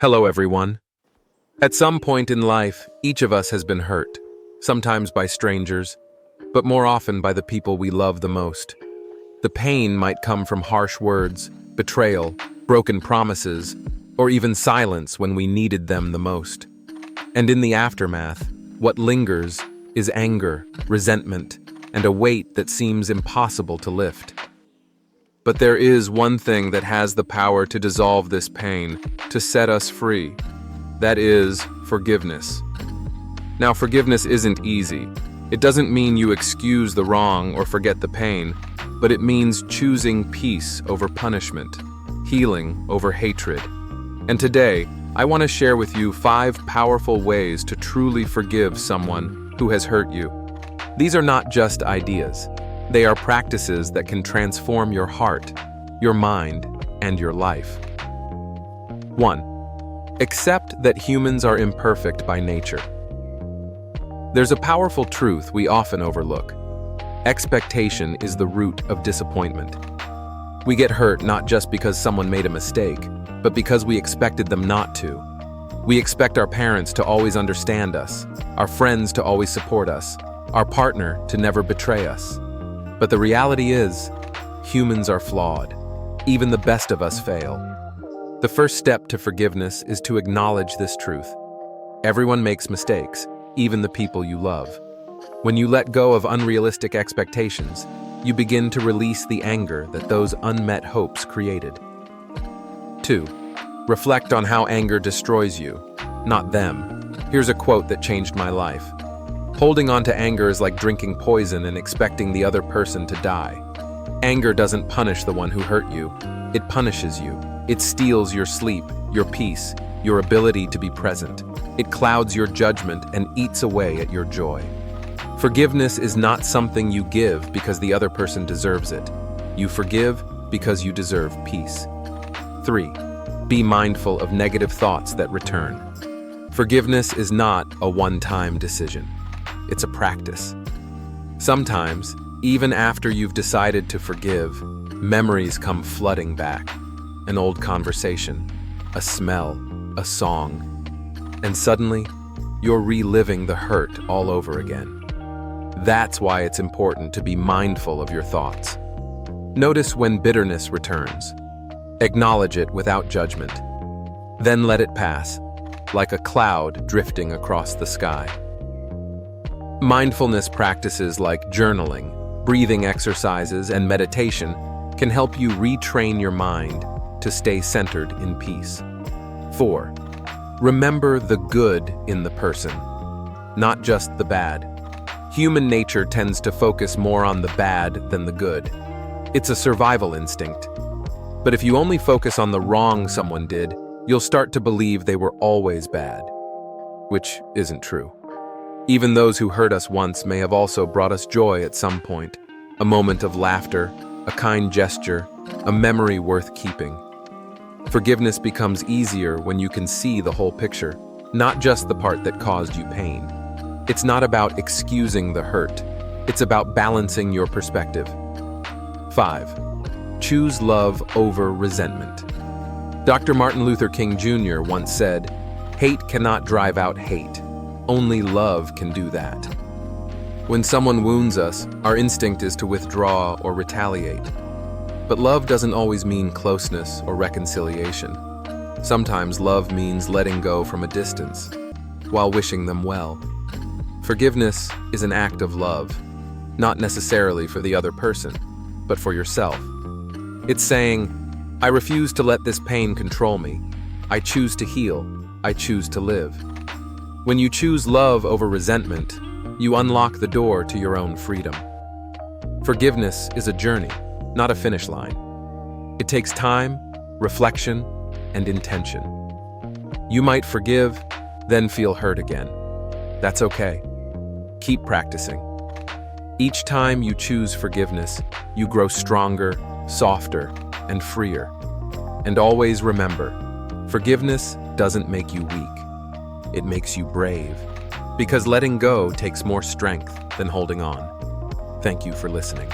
Hello, everyone. At some point in life, each of us has been hurt, sometimes by strangers, but more often by the people we love the most. The pain might come from harsh words, betrayal, broken promises, or even silence when we needed them the most. And in the aftermath, what lingers is anger, resentment, and a weight that seems impossible to lift. But there is one thing that has the power to dissolve this pain, to set us free. That is forgiveness. Now, forgiveness isn't easy. It doesn't mean you excuse the wrong or forget the pain, but it means choosing peace over punishment, healing over hatred. And today, I want to share with you 5 powerful ways to truly forgive someone who has hurt you. These are not just ideas. They are practices that can transform your heart, your mind, and your life. 1. Accept that humans are imperfect by nature. There's a powerful truth we often overlook. Expectation is the root of disappointment. We get hurt not just because someone made a mistake, but because we expected them not to. We expect our parents to always understand us, our friends to always support us, our partner to never betray us. But the reality is, humans are flawed. Even the best of us fail. The first step to forgiveness is to acknowledge this truth. Everyone makes mistakes, even the people you love. When you let go of unrealistic expectations, you begin to release the anger that those unmet hopes created. 2. Reflect on how anger destroys you, not them. Here's a quote that changed my life. Holding on to anger is like drinking poison and expecting the other person to die. Anger doesn't punish the one who hurt you. It punishes you. It steals your sleep, your peace, your ability to be present. It clouds your judgment and eats away at your joy. Forgiveness is not something you give because the other person deserves it. You forgive because you deserve peace. 3. Be mindful of negative thoughts that return. Forgiveness is not a one-time decision. It's a practice. Sometimes, even after you've decided to forgive, memories come flooding back. An old conversation, a smell, a song, and suddenly, you're reliving the hurt all over again. That's why it's important to be mindful of your thoughts. Notice when bitterness returns. Acknowledge it without judgment. Then let it pass, like a cloud drifting across the sky. Mindfulness practices like journaling, breathing exercises, and meditation can help you retrain your mind to stay centered in peace. 4. Remember the good in the person, not just the bad. Human nature tends to focus more on the bad than the good. It's a survival instinct. But if you only focus on the wrong someone did, you'll start to believe they were always bad, which isn't true. Even those who hurt us once may have also brought us joy at some point, a moment of laughter, a kind gesture, a memory worth keeping. Forgiveness becomes easier when you can see the whole picture, not just the part that caused you pain. It's not about excusing the hurt. It's about balancing your perspective. 5. Choose love over resentment. Dr. Martin Luther King Jr. once said, "Hate cannot drive out hate. Only love can do that." When someone wounds us, our instinct is to withdraw or retaliate. But love doesn't always mean closeness or reconciliation. Sometimes love means letting go from a distance, while wishing them well. Forgiveness is an act of love, not necessarily for the other person, but for yourself. It's saying, I refuse to let this pain control me. I choose to heal. I choose to live. When you choose love over resentment, you unlock the door to your own freedom. Forgiveness is a journey, not a finish line. It takes time, reflection, and intention. You might forgive, then feel hurt again. That's okay. Keep practicing. Each time you choose forgiveness, you grow stronger, softer, and freer. And always remember, forgiveness doesn't make you weak. It makes you brave, because letting go takes more strength than holding on. Thank you for listening.